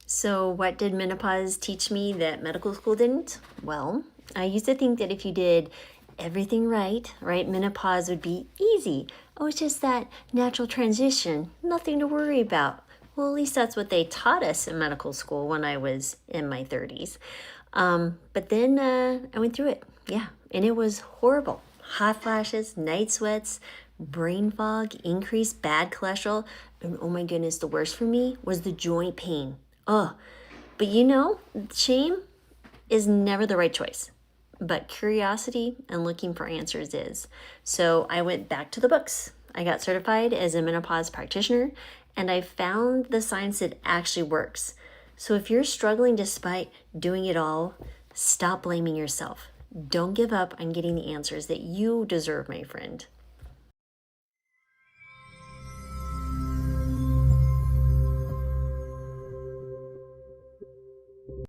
So, what did menopause teach me that medical school didn't? Well, I used to think that if you did everything right, menopause would be easy. Oh, it's just that natural transition, nothing to worry about. Well, at least that's what they taught us in medical school when I was in my 30s. But then I went through it, yeah, and it was horrible. Hot flashes, night sweats, brain fog, increased bad cholesterol, and oh my goodness, the worst for me was the joint pain. Oh, but shame is never the right choice. But curiosity and looking for answers is. So I went back to the books. I got certified as a menopause practitioner, and I found the science that actually works. So if you're struggling despite doing it all, stop blaming yourself. Don't give up on getting the answers that you deserve, my friend.